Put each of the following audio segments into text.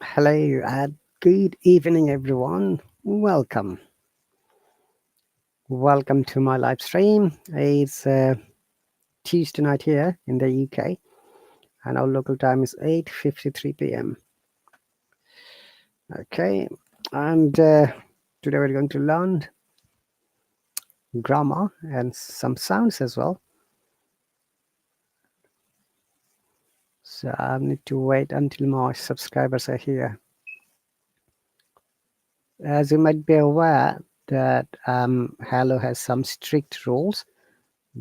Hello and good evening, everyone. Welcome to my live stream. It's Tuesday night here in the UK, and our local time is 8:53 p.m. Okay, and today we're going to learn grammar and some sounds as well. So I need to wait until my subscribers are here. As you might be aware, that Hallo has some strict rules.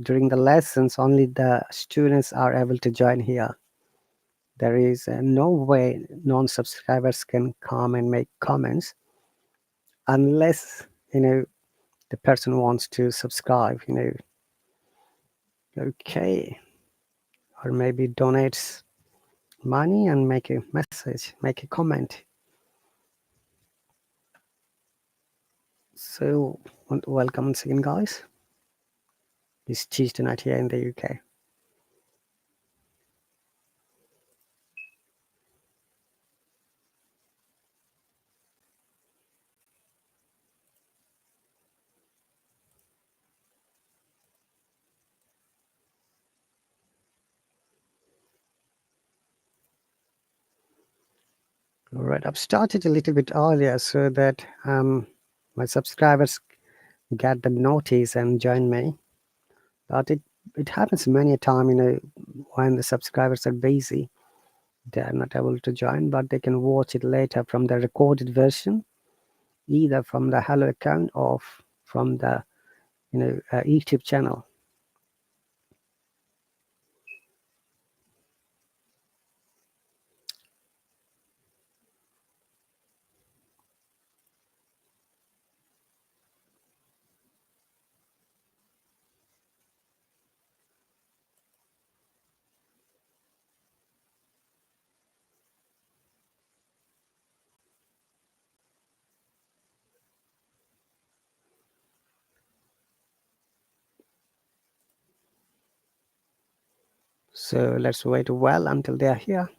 During the lessons, only the students are able to join here. There is no way non-subscribers can come and make comments unless the person wants to subscribe. Okay, or maybe donates money and make a message, make a comment. So welcome once again, guys. It's Tuesday night here in the UK. All right, I've started a little bit earlier so that my subscribers get the notice and join me. But it happens many a time, when the subscribers are busy, they are not able to join, but they can watch it later from the recorded version, either from the Hallo account or from the YouTube channel. So let's wait well until they are here.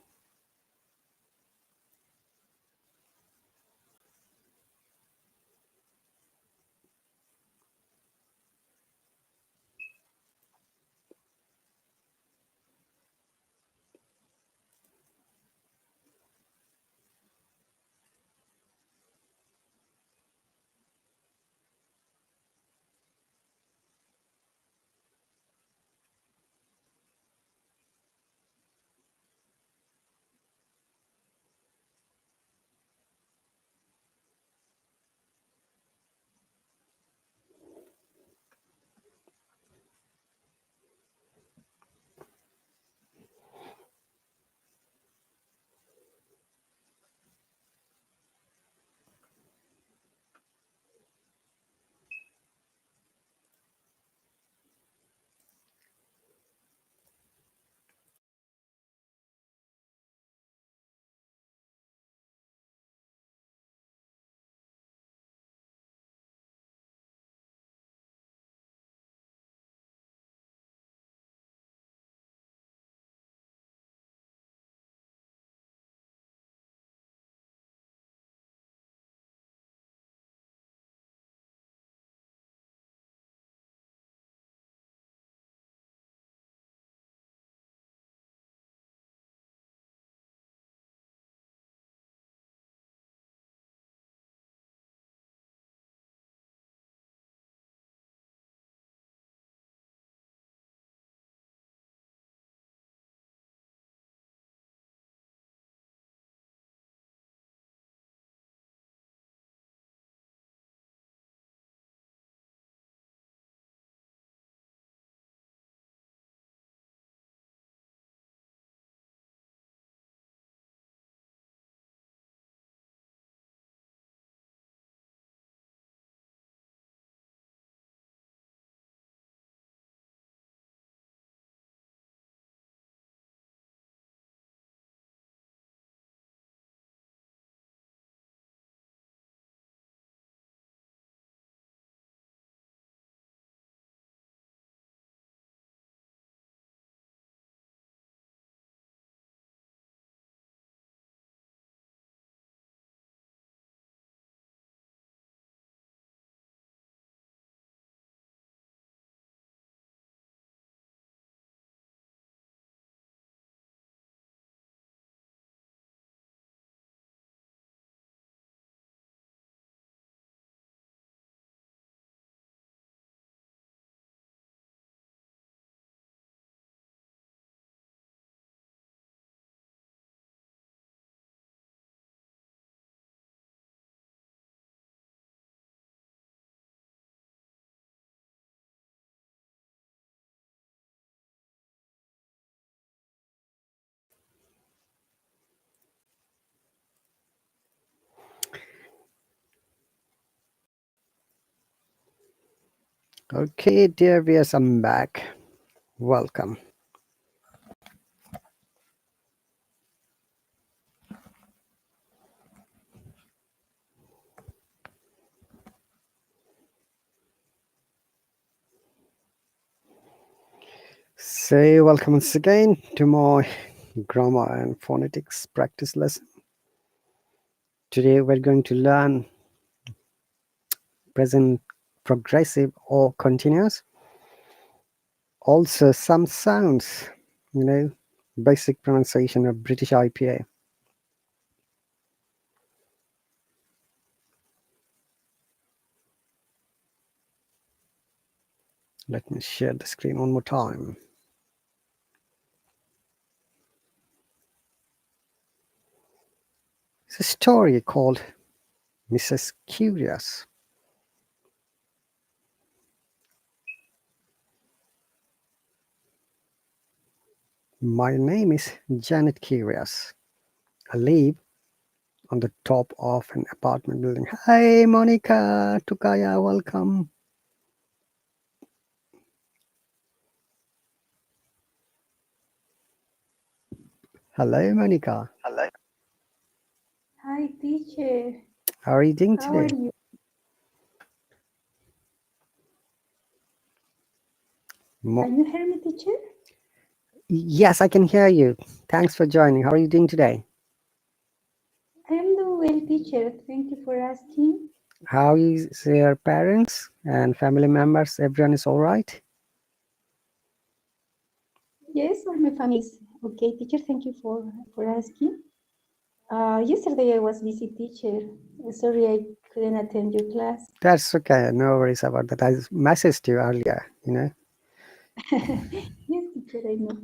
Okay, dear viewers, I'm back. Welcome. So, welcome once again to my grammar and phonetics practice lesson. Today, we're going to learn present progressive or continuous. Also, some sounds, basic pronunciation of British IPA. Let me share the screen one more time. It's a story called Mrs. Curious. My name is Janet Curious. I live on the top of an apartment building. Hi, Monica, Tukaya, welcome. Hello, Monica. Hello. Hi, teacher. How are you doing How are today? you? Mo- Can you hear me, teacher? yes, I can hear you. Thanks for joining. How are you doing today? I am doing well, teacher. Thank you for asking. How is your parents and family members? Everyone is all right? Yes, all my family is okay, teacher. Thank you for asking. Yesterday I was busy, teacher. Sorry I couldn't attend your class. That's okay. No worries about that. I messaged you earlier. Yes, teacher, I know.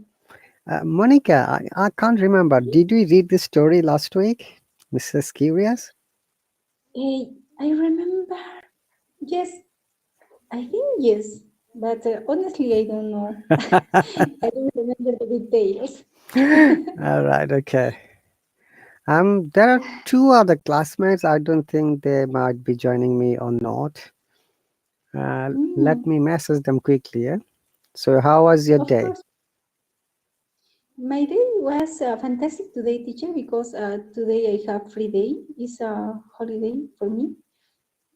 Monica, I can't remember. Did we read this story last week? Mrs. Curious? I remember. Yes, I think yes. But honestly, I don't know. I don't remember the details. All right, okay. There are two other classmates. I don't think they might be joining me or not. Let Mm, me message them quickly. Yeah. So, how was your of day? course. My day was fantastic today, teacher, because today I have free day. It's a holiday for me.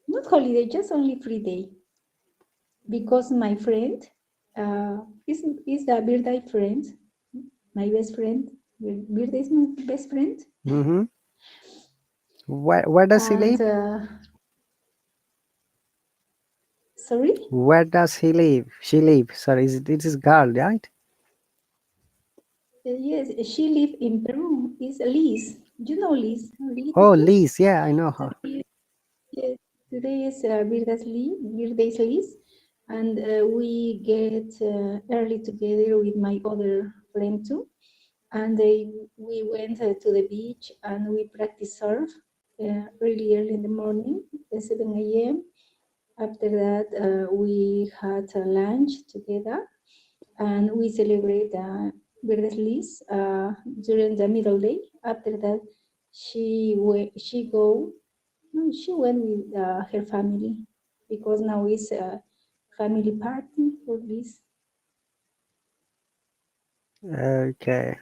Not holiday, just only free day. Because my friend is the birthday friend, my best friend. Birthday is my best friend. Mm-hmm. Where does he And live? sorry, Where does he live? She live. Sorry, it is girl, right? yes, she lives in Peru. Is Liz. You know Liz, really, Oh, teacher? Liz. Yeah, I know her. Today, yes, today is birthday's Liz, and we get early together with my other friend too. And we went to the beach and we practiced surf really early in the morning, 7 a.m. After that, we had a lunch together and we celebrate birthday Liz during the middle day. After that, she went with her family because now it's a family party for this. Okay.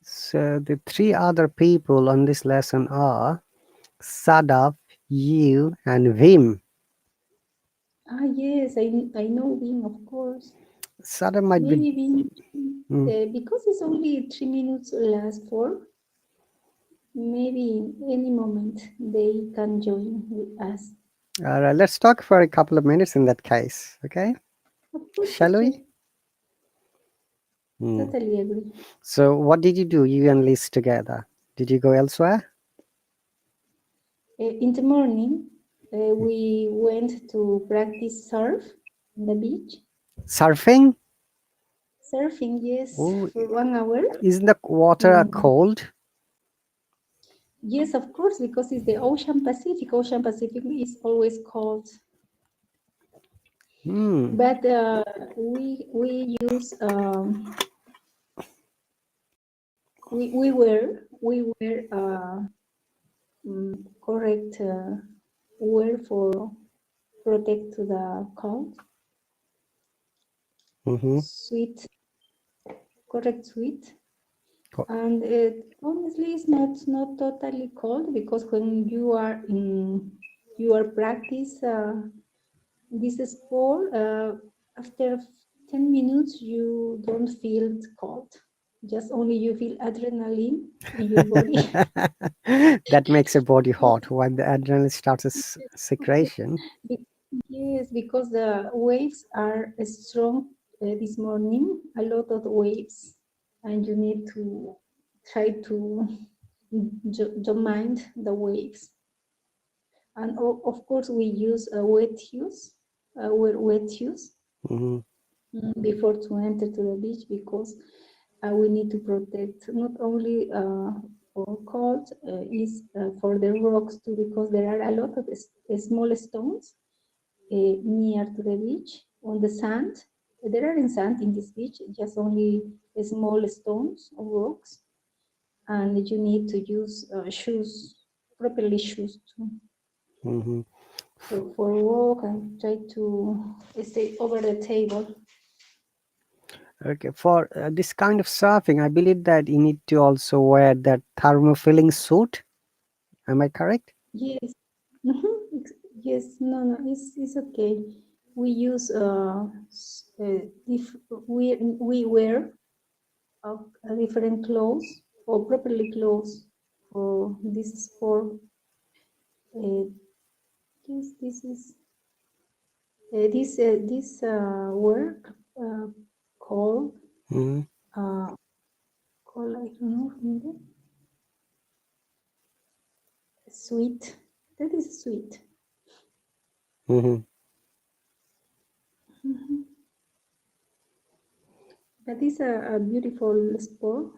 So the three other people on this lesson are Sadaf, you, and Vim. Ah, yes, I know Bing, of course. Sadaf might be. Maybe Bing, Mm, because it's only 3 minutes last for, maybe any moment they can join with us. all right, let's talk for a couple of minutes in that case. Okay. Of course, Shall teacher, we? Hmm. totally agree. So, what did you do, you and Liz together? Did you go elsewhere? In the morning, we went to practice surf on the beach. Surfing? Surfing, yes, Oh, for 1 hour. isn't the water In cold? Yes, of course, because it's the Ocean Pacific. Ocean Pacific is always cold. Hmm. But we use we wear correct wear for protect to the cold. Mm-hmm. Sweet, correct sweet. Co- And honestly, it's not totally cold because when you are in your practice this sport, after 10 minutes you don't feel cold. Just only you feel adrenaline in your body. that makes your body hot when the adrenaline starts secretion. Be- Yes, because the waves are strong this morning, a lot of waves, and you need to try to mind the waves. And of course, we use a wet shoes, wet shoes Mm-hmm. before to enter to the beach because we need to protect not only for cold, is for the rocks too because there are a lot of small stones near to the beach on the sand. There aren't sand in this beach, just only small stones or rocks, and you need to use shoes, properly shoes too. Mm-hmm. For walk and try to stay over the table. Okay, for this kind of surfing, I believe that you need to also wear that thermofilling suit. Am I correct? Yes. Mhm. Yes, no, it's okay. We use we wear different clothes or properly clothes for this sport. Uh, yes, this work called Mm-hmm. uh, I don't know, maybe sweet. That is sweet. Mm-hmm. Mhm. That is a beautiful sport,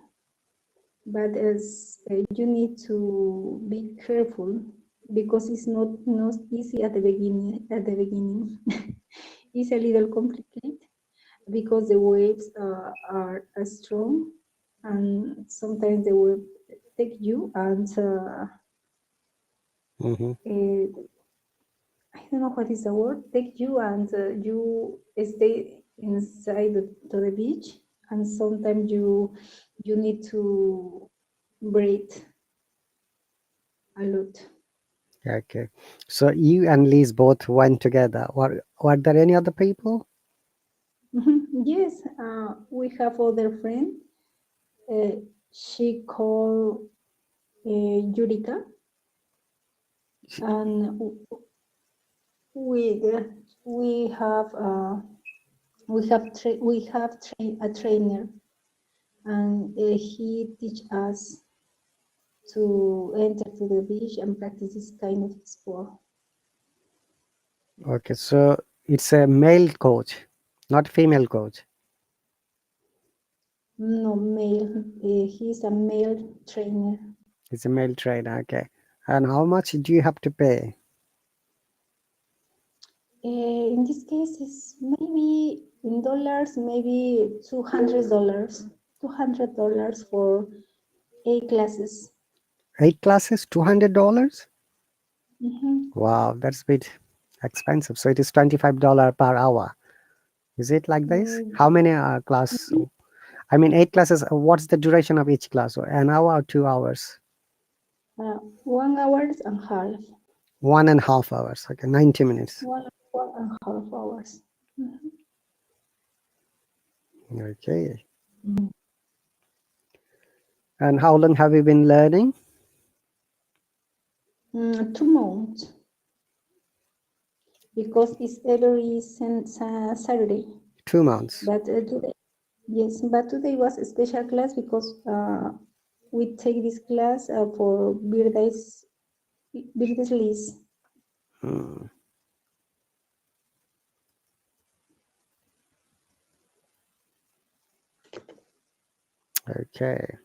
but as you need to be careful because it's not easy at the beginning. At the beginning, it's a little complicated because the waves are strong, and sometimes the wave take you and Mm-hmm. I don't know what is the word. Take you and you stay inside to the beach, and sometimes you need to breathe a lot. Okay. So you and Liz both went together. Were there any other people? Yes, we have other friend. Uh, she called Yurika, and we we have uh, a trainer, and he teach us to enter to the beach and practice this kind of sport. Okay, so it's a male coach, not female coach. No, male. He's a male trainer. It's a male trainer. Okay. And how much do you have to pay? In this case, it's maybe in dollars, maybe $200. $200 for 8 classes. 8 classes, $200? Mhm. Wow, that's a bit expensive. So it is $25 per hour. Is it like this? Mm, How many class? I mean, 8 classes. What's the duration of each class? So an hour or 2 hours? 1 hour and a half. 1.5 hours. Okay, 90 minutes. 1.5 hours. Mhm. Okay. And how long have you been learning? 2 months because it's every Saturday. 2 months. But today, yes, but today was a special class because we take this class for birthdays list. Hmm. Okay.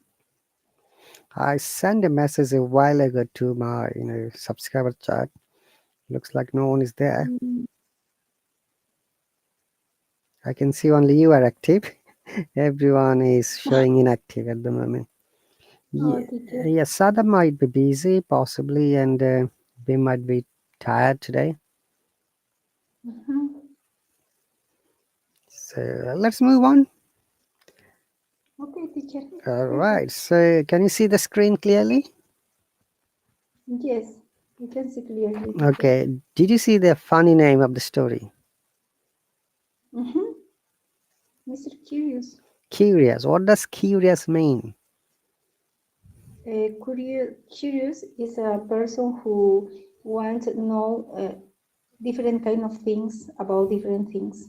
I sent a message a while ago to my subscriber chat. Looks like no one is there. Mm. I can see only you are active. Everyone is showing inactive at the moment. Oh, Yeah, teacher. yeah, Sada might be busy, possibly, and we might be tired today. Mhm. So let's move on. Okay, teacher. All Perfect. right. So can you see the screen clearly? Yes, you can see clearly, teacher. Okay. Did you see the funny name of the story? Mm-hmm. Mr. Curious. Curious. What does curious mean? Curious is a person who wants to know different kind of things about different things.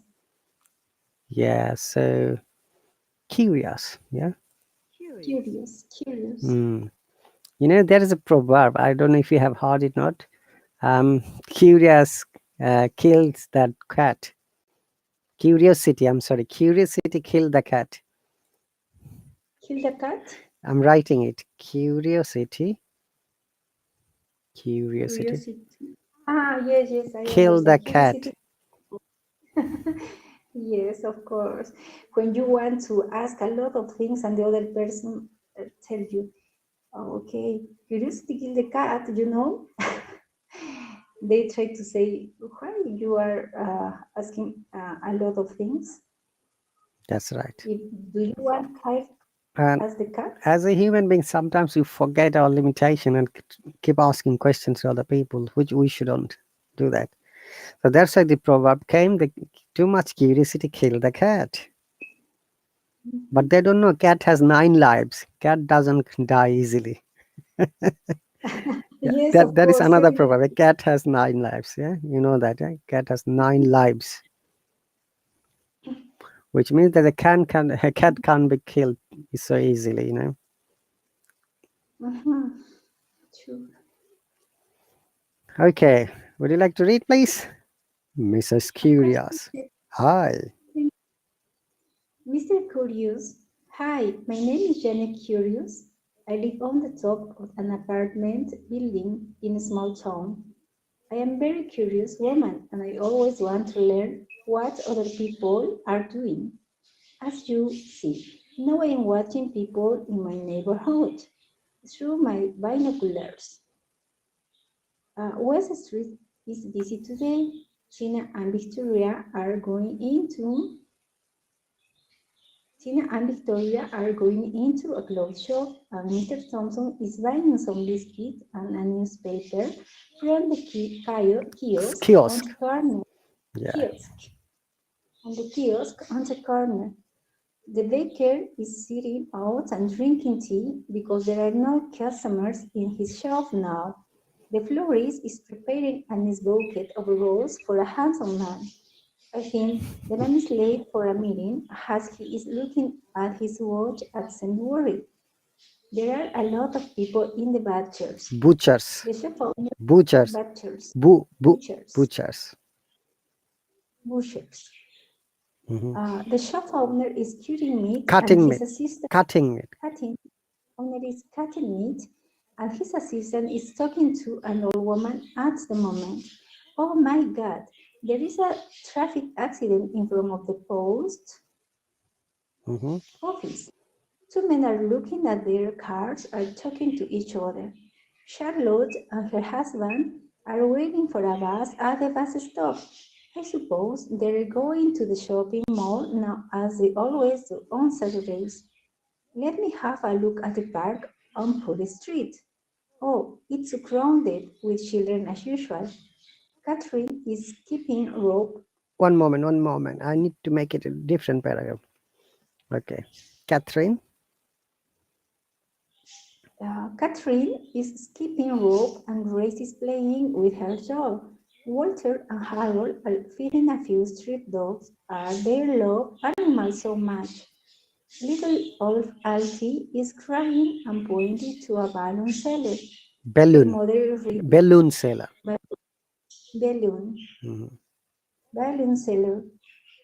Yeah. So curious. Yeah. Curious, curious. Hmm. You know, there is a proverb. I don't know if you have heard it not. Curious kills that cat. Curiosity. I'm sorry. Curiosity killed the cat. Kill the cat. I'm writing it. Curiosity. Curiosity Curiosity. Ah, yes, yes, I kill the understand. cat. Curiosity. Yes, of course. When you want to ask a lot of things and the other person tell you, oh, okay, curiosity kill the cat, you know? They try to say, why you are asking a lot of things? That's right. If, do you want kite And as the cat? as a human being, sometimes we forget our limitation and keep asking questions to other people, which we shouldn't do that. So that's why the proverb came: the too much curiosity killed the cat. Mhm. But they don't know cat has 9 lives. Cat doesn't die easily. Yeah, Yes, that of that is course. another proverb. A cat has 9 lives. Yeah, you know that. Yeah? Cat has 9 lives, which means that a cat can't be killed so easily. You know. Mhm. True. Okay, would you like to read, please? Mrs. Of course, Curious. Hi. Mr. Curious. Hi, my name is Janet Curious. I live on the top of an apartment building in a small town. I am a very curious woman and I always want to learn what other people are doing. As you see, now I am watching people in my neighborhood through my binoculars. West Street is busy today. Tina and Victoria are going into Tina and Victoria are going into a clothes shop, and Mr. Thompson is buying some biscuits and a newspaper from the kiosk on Kiosk. the corner. Yeah. Kiosk on the kiosk on the corner. The baker is sitting out and drinking tea because there are no customers in his shop now. The florist is preparing a nice bouquet of roses for a handsome man. I think the man is late for a meeting as he is looking at his watch at St. Worry. There are a lot of people in the butchers. Butchers. The shop owner, Butchers. butchers, Bu, bu, butchers, butchers. butchers. Mhm. The shop owner is cutting meat and Cutting his meat. assistant Cutting meat. cutting owner is cutting meat and his assistant is talking to an old woman at the moment. Oh my God, there is a traffic accident in front of the post Mhm. office. Two men are looking at their cars and talking to each other. Charlotte and her husband are waiting for a bus at the bus stop. I suppose they're going to the shopping mall now as they always do on Saturdays. Let me have a look at the park on Pulley Street. Oh, it's crowded with children as usual. Catherine is keeping rope. One moment. One moment. I need to make it a different paragraph. Okay. Catherine. Catherine is skipping rope and Grace is playing with her doll. Walter and Harold are feeding a few street dogs as they love animals so much. Little old Alfie is crying and pointing to a balloon seller. Her Balloon. mother is reading Balloon seller. balloon, Mhm. balloon seller.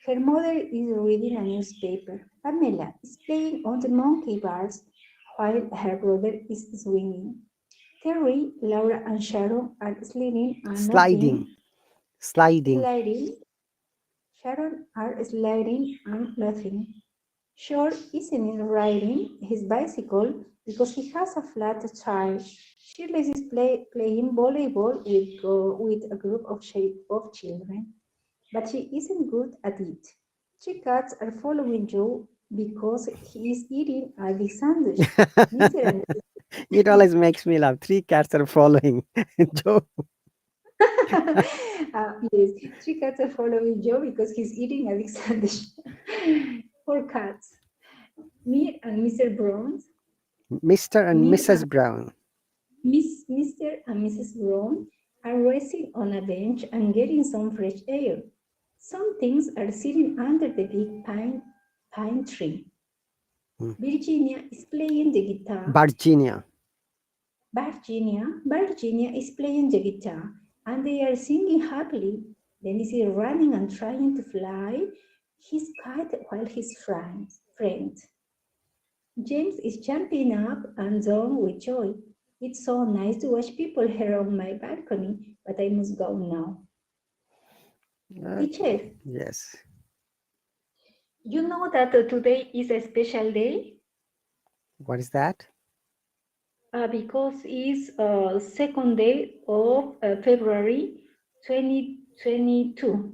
Her mother is reading a newspaper. Pamela is playing on the monkey bars while her brother is swinging. Terry, Laura, and Sharon are sliding and Sliding. laughing. Sliding. Sliding. Sharon are sliding and laughing. Short isn't riding his bicycle because he has a flat tire. Shirley is playing volleyball with a group of children, but she isn't good at it. Three cats are following Joe because he is eating a big sandwich. Mr. and It always makes me laugh. Three cats are following Joe. yes, three cats are following Joe because he's eating a big sandwich. Four cats. Me and Mr. Brown. Mr. and Me Mrs. Brown. Mr. and Mrs. Brown are resting on a bench and getting some fresh air. Some things are sitting under the big pine tree. Hmm. Virginia is playing the guitar. Virginia. Virginia is playing the guitar, and they are singing happily. Dennis is running and trying to fly his kite while his friend. James is jumping up and down with joy. It's so nice to watch people here on my balcony, but I must go now. Teacher, Yes. you know that today is a special day What is that? because it's second day of February 2022.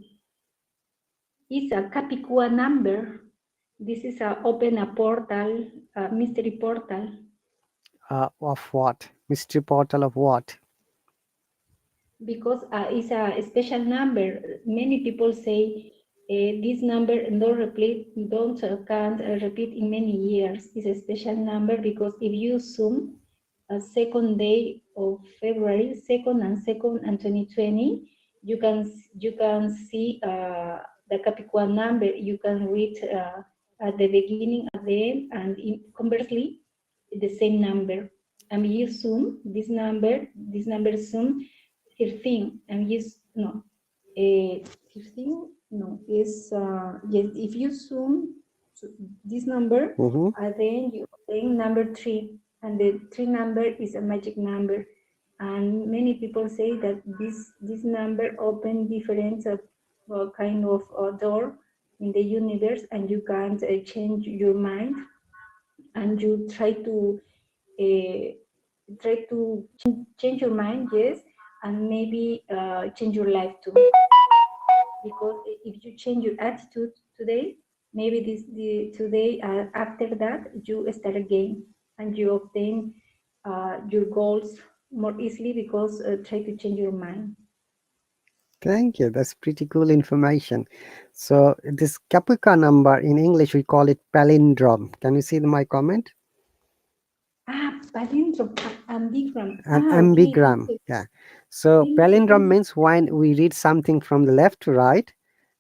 It's a Capicua number. This is a open a portal, a mystery portal. Of what? Mystery portal of what? Because it's a special number. Many people say this number can't repeat in many years. It's a special number because if you zoom a second day of February, second and 2020, you can see the Capicua number. You can read at the beginning, at the end, and conversely, the same number. And you zoom this number zoom 13 and yes no 15 no is yes if you zoom to this number then you obtain number 3 and the 3 number is a magic number and many people say that this number open different kind of door in the universe and you can't change your mind and you try to change your mind, yes, and maybe change your life too. Because if you change your attitude today, maybe today after that you start again and you obtain your goals more easily because try to change your mind. Thank you. That's pretty cool information. So this Caprica number in English, we call it palindrome. Can you see my comment? Palindrome, ambigram. An Okay. ambigram. Yeah. So palindrome means when we read something from the left to right,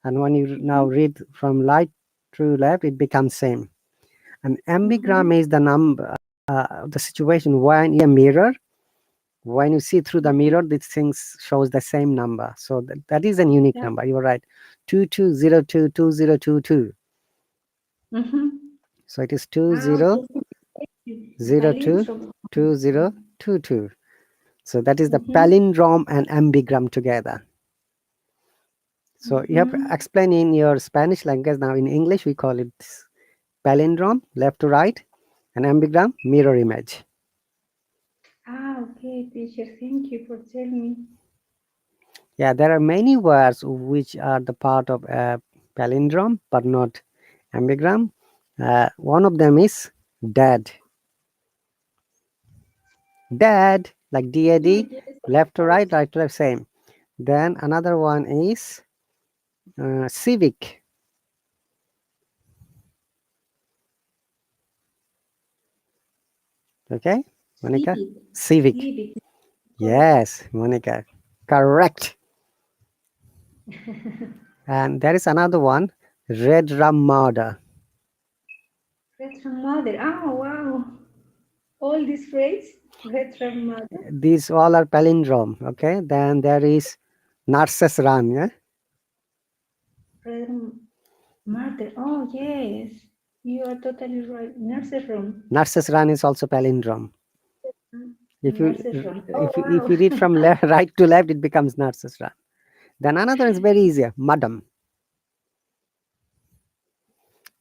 and when you now read from right to left, it becomes same. An ambigram is the number, the situation when in a mirror, when you see through the mirror, these things shows the same number. So that is a unique number. You are right. 22022022. So it is 20022022. So that is the palindrome and ambigram together. So you have to explain in your Spanish language. Now in English we call it palindrome, left to right, and ambigram, mirror image. Okay, teacher, thank you for telling me. Yeah, there are many words which are the part of a palindrome but not ambigram. One of them is dad. Dad, like DAD, left to right, right to left, same. Then another one is civic. Okay, Monica? Civic. Yes, Monica. Correct. And there is another one, Red Ramada. Red Ramada. Oh, wow. All these phrase, Red Ramada. These all are palindrome. Okay, then there is Narcissus Run. Yeah. Red Murder. Oh, yes. You are totally right. Nurse's room. Narcissus Run is also palindrome. If you Nurse's room. if you read from left, right to left, it becomes Narcissus Run. Then another is very easy, Madam.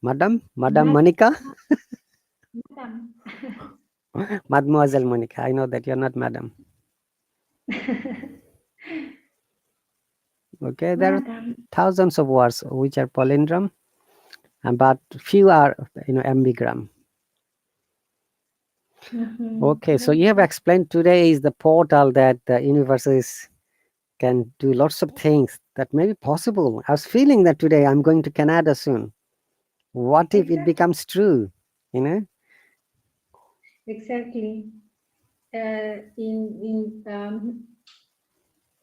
Madam Mad Monica, Madam. Mademoiselle Monica. I know that you're not Madam. Okay, there are Madam. thousands of words which are palindrome, but few are ambigram. Okay, so you have Okay. explained today is the portal that the universe can do lots of things that may be possible. I was feeling that today I'm going to Canada soon. What if it Exactly. becomes true? You know? Exactly. In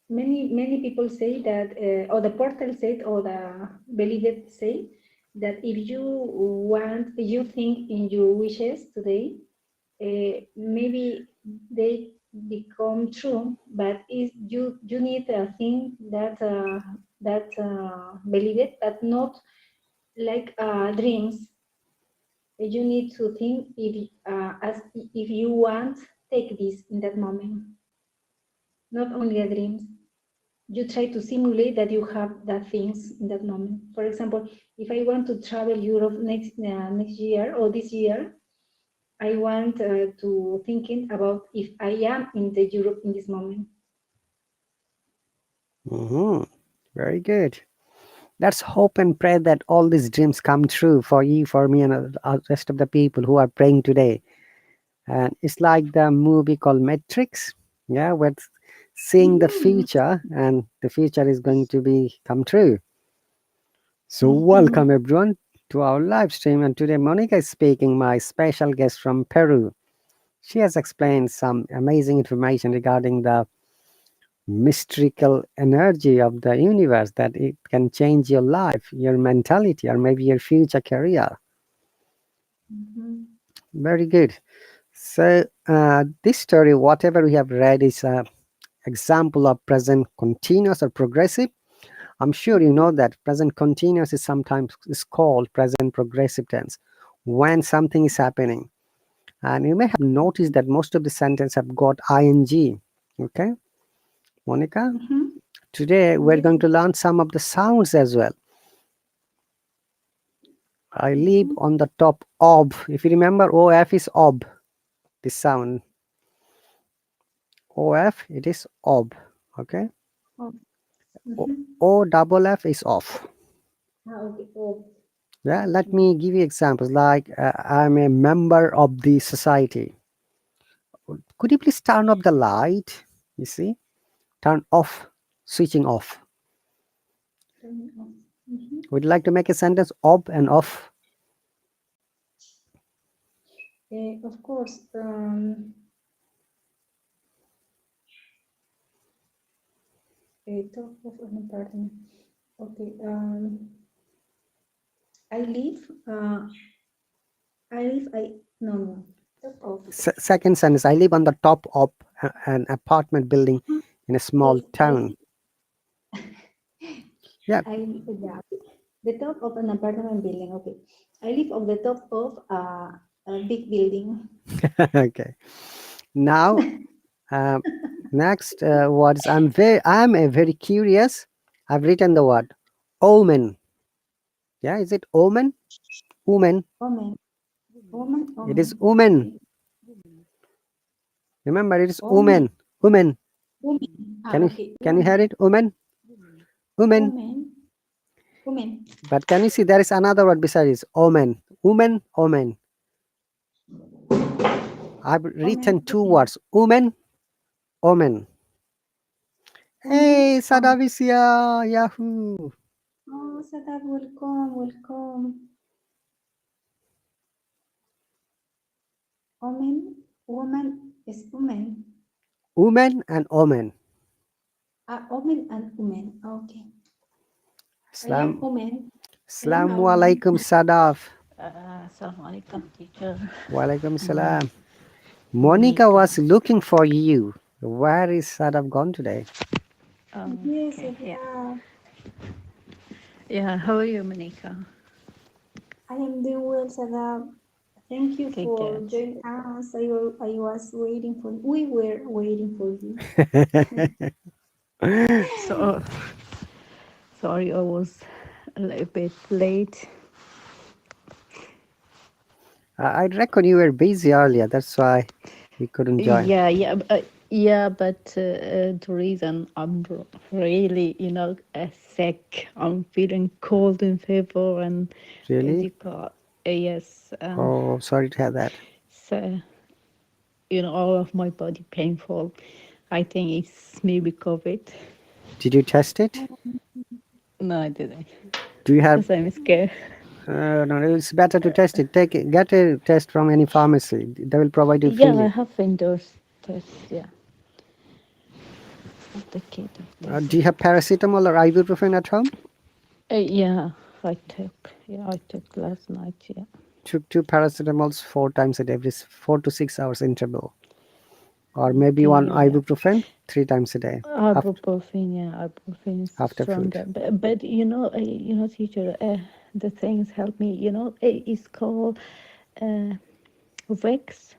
many people say that, or the portal said, or the believed say that if you think in your wishes today, maybe they become true, but is you need a thing that believe it, but not like dreams. You need to think if you want, take this in that moment, not only a dreams. You try to simulate that you have that things in that moment. For example, if I want to travel Europe next year or this year, I want to thinking about if I am in the Europe in this moment. Mm-hmm. Very good. Let's hope and pray that all these dreams come true for you, for me, and the rest of the people who are praying today. And it's like the movie called Matrix. Yeah, we're seeing the Mhm. future, and the future is going to be come true. So, Mhm. welcome everyone to our live stream. And today, Monica is speaking, my special guest from Peru. She has explained some amazing information regarding the mystical energy of the universe, that it can change your life, your mentality, or maybe your future career. Mhm. Very good. So, this story, whatever we have read, is an example of present continuous or progressive. I'm sure you know Mhm. that present continuous is sometimes is called present progressive tense when something is happening. And you may have noticed that most of the sentence have got ing. Okay, Monica? Mhm. Today we're Yes. going to learn some of the sounds as well. I live Mhm. on the top of. If you remember, OF is ob. This sound. OF, it is ob. Okay. Oh. O, Mhm. o double F is off. Okay. Oh. Yeah. Let Okay. me give you examples. Like I'm a member of the society. Could you please turn off the light? You see, turn off, switching off. Turn it off. Mhm. Would you like to make a sentence ob and off? Of course. Top of an apartment. Okay. I live. I live. No, no. Top of. Second sentence, I live on the top of an apartment building Mhm. in a small Yes, town. Yeah. yeah. The top of an apartment building. Okay. I live on the top of a big building. Okay. Now, uh, next words. I'm a very curious. I've written the word omen. Yeah, is it omen? Woman. Omen. Omen. It is Omen. woman. Okay. Remember, it is Omen. woman. Woman. Woman. Can you Okay. can you hear Woman. it? Woman. Woman. Woman. Woman. But can you see there is another word beside it? Omen. Woman. Omen. I've written Woman. two Woman. words. Woman. Omen. Woman. Hey, Sadavisia. Yahoo. Oh, Sadaf, welcome. Welcome. Omen. Woman is woman. Woman and omen. Omen and woman. Okay. I am Salam. woman. I am a Assalamu woman. alaikum, Sadaf. Assalamualaikum, teacher. Walaikum Mm, salam. Monica Monica. was looking for you. Where is Sadaf gone today? Yes, Okay, yeah. Sadaf. Yeah, how are you, Monica? I am doing well, Sadaf. Thank you Okay, for good. joining us. I was waiting for. We were waiting for you. So, sorry I was a little bit late. I reckon you were busy earlier. That's why you couldn't join. Yeah, but the reason I'm really, sick, I'm feeling cold and fever, and as Really? you call, yes, and Oh, sorry to hear that. so all of my body painful. I think it's maybe COVID. Did you test it? No, I didn't, Do you have? because I'm scared. No, it's better to test it. Get a test from any pharmacy. They will provide you Yeah, I freely. have Windows test. Yeah, of the kit of this. Do you have paracetamol or ibuprofen at home? Yeah, I took. Yeah, I took last night. Yeah. Took two paracetamols 4 times a day, every 4 to 6 hours interval, or maybe Okay. one Yeah, yeah. ibuprofen 3 times a day Ibuprofen, yeah, ibuprofen is after food. stronger. But teacher, the things help me. It's called uh, Vex,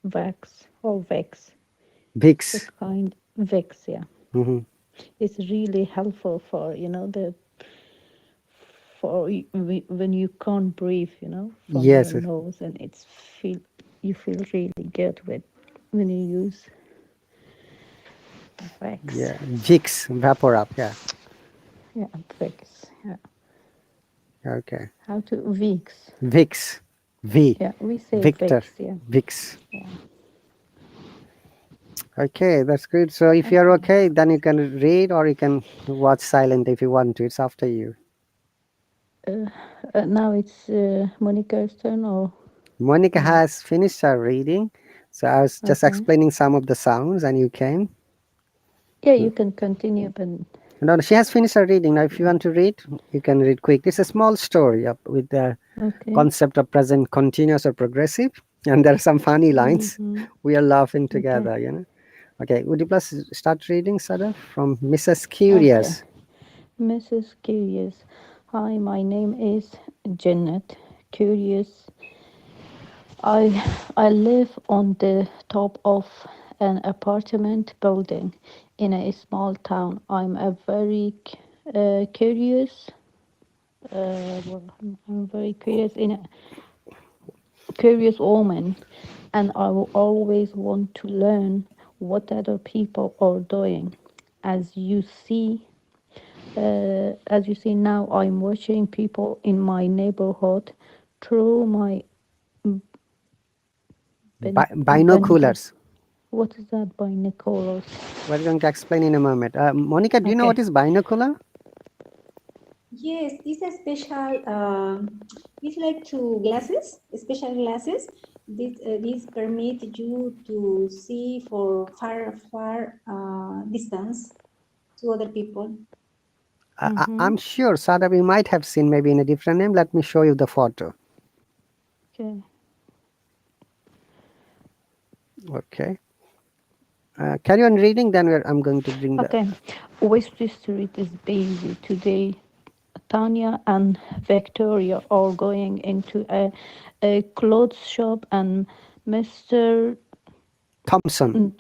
Vax, or Vex. It's a Vicks. kind Vex, yeah. Hmm. It's really helpful for when you can't breathe, from your Yes, nose, and you feel really good when you use Vex. yeah, Vicks Vapor Up. Yeah, Yeah, Vex. Yeah. okay. How to Vex? Vicks, V, Yeah, we say Victor, Vex. Yeah. Vicks. Yeah. Okay, that's good. So if you're Okay. okay, then you can read or you can watch silent if you want to. It's after you. Uh, now it's Monica's turn, or Monica me? has finished her reading, so I was just Okay. explaining some of the sounds, and you came. Yeah, you can continue, but No, no, she has finished her reading. Now, if you want to read, you can read quick. It's a small story with the okay. concept of present continuous or progressive, and there are some funny lines. Mm-hmm. We are laughing Okay. together. Okay, would you please start reading, Sada, from Mrs. Okay. Curious? Mrs. Curious. Hi, my name is Janet Curious. I live on the top of an apartment building in a small town. I'm a very curious. I'm very curious woman, and I will always want to learn what other people are doing. As you see, now, I'm watching people in my neighborhood through my ben. Binoculars. What is that, binoculars? We're going to explain in a moment. Monica, do you know what Okay. is binocular? Yes, it's a special, it's like two glasses, special glasses. This permit you to see for far distance to other people. Mm-hmm. I'm sure, Sada, we might have seen maybe in a different name. Let me show you the photo. Okay. Okay. Carry on reading, then I'm going to bring the. Okay. West Street is busy today. Tanya and Victoria are going into a clothes shop, and Mr. Thompson.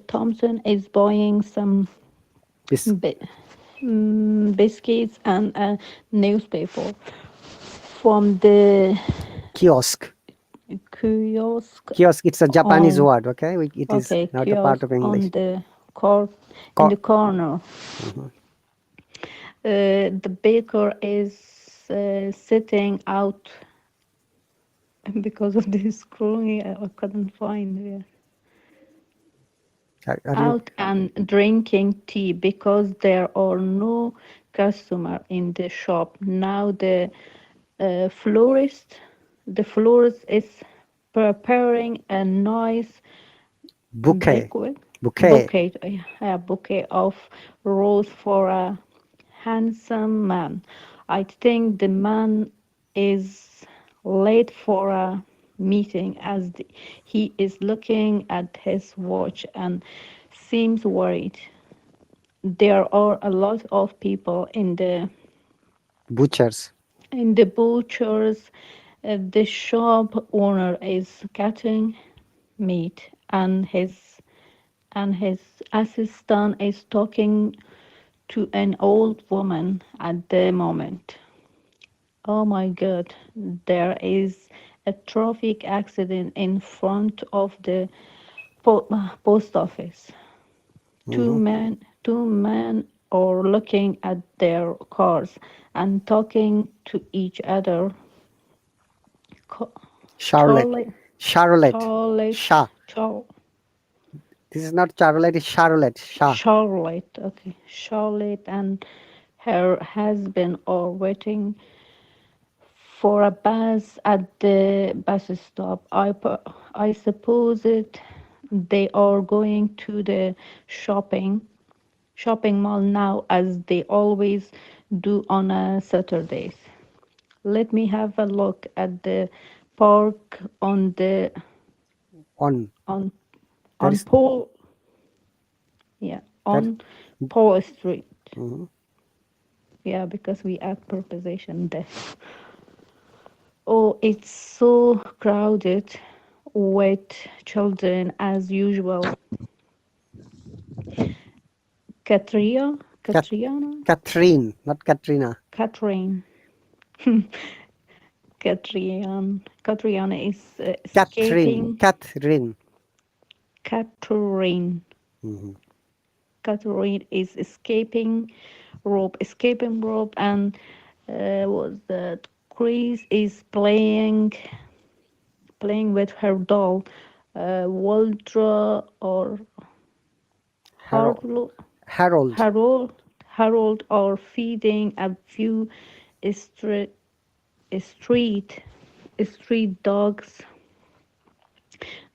Thompson is buying some This bi- biscuits and a newspaper from the kiosk. kiosk Kiosk, it's a Japanese on word, okay? It is not a part kiosk of on English. the cor in Co- the corner. Mhm. The baker is sitting out because of the scrolling. I couldn't find it. Are you Out and drinking tea because there are no customer in the shop now. Uh, florist florist is preparing a nice bouquet? bouquet Bouquet. bouquet of rose for a handsome man. I think the man is late for a meeting, as he is looking at his watch and seems worried. There are a lot of people Butchers. in the butchers. The shop owner is cutting meat, and his assistant is talking to an old woman at the moment. Oh my God, there is a traffic accident in front of the post office. Hmm. Two men are looking at their cars and talking to each other. Co- Charlotte. Charlie, Charlotte. Charlotte, Shah. Char- This is not Charlotte, it's Charlotte. Shah. Charlotte, okay. Charlotte and her husband are waiting for a bus at the bus stop. I suppose they are going to the shopping mall now, as they always do on a Saturdays. Let me have a look at the park On. on There on is Paul, yeah, that. on Paul Street. Mhm. Yeah, because we add preposition there. Oh, it's so crowded with children as usual. Cat- Katrina, Catherine, not Katrina. Catherine, Katrina is Catherine. escaping. Catherine. Catherine, Hmm. Catherine is escaping rope, and was that Chris is playing with her doll, Waldra or Harold. Harold, Harold. Harold, Harold are feeding a few street street street dogs.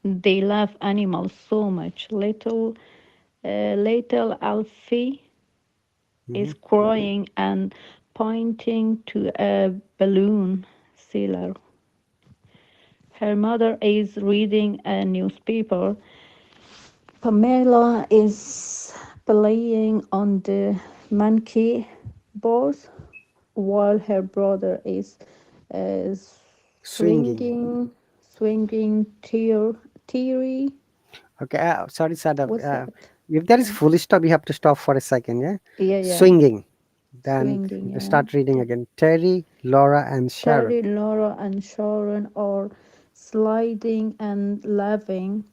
They love animals so much. Little Alfie Hmm. is crying and pointing to a balloon sealer. Her mother is reading a newspaper. Pamela is playing on the monkey bars while her brother is uh, Swinging. swinging theory. Okay, sorry, Sadaf. What's that? If there is Uh, full stop, you have to stop for a second, yeah? yeah, yeah, Swinging. Then swinging. you Yeah. start reading again. Terry, Laura, and Sharon. Terry, Laura, and Sharon are sliding and laughing.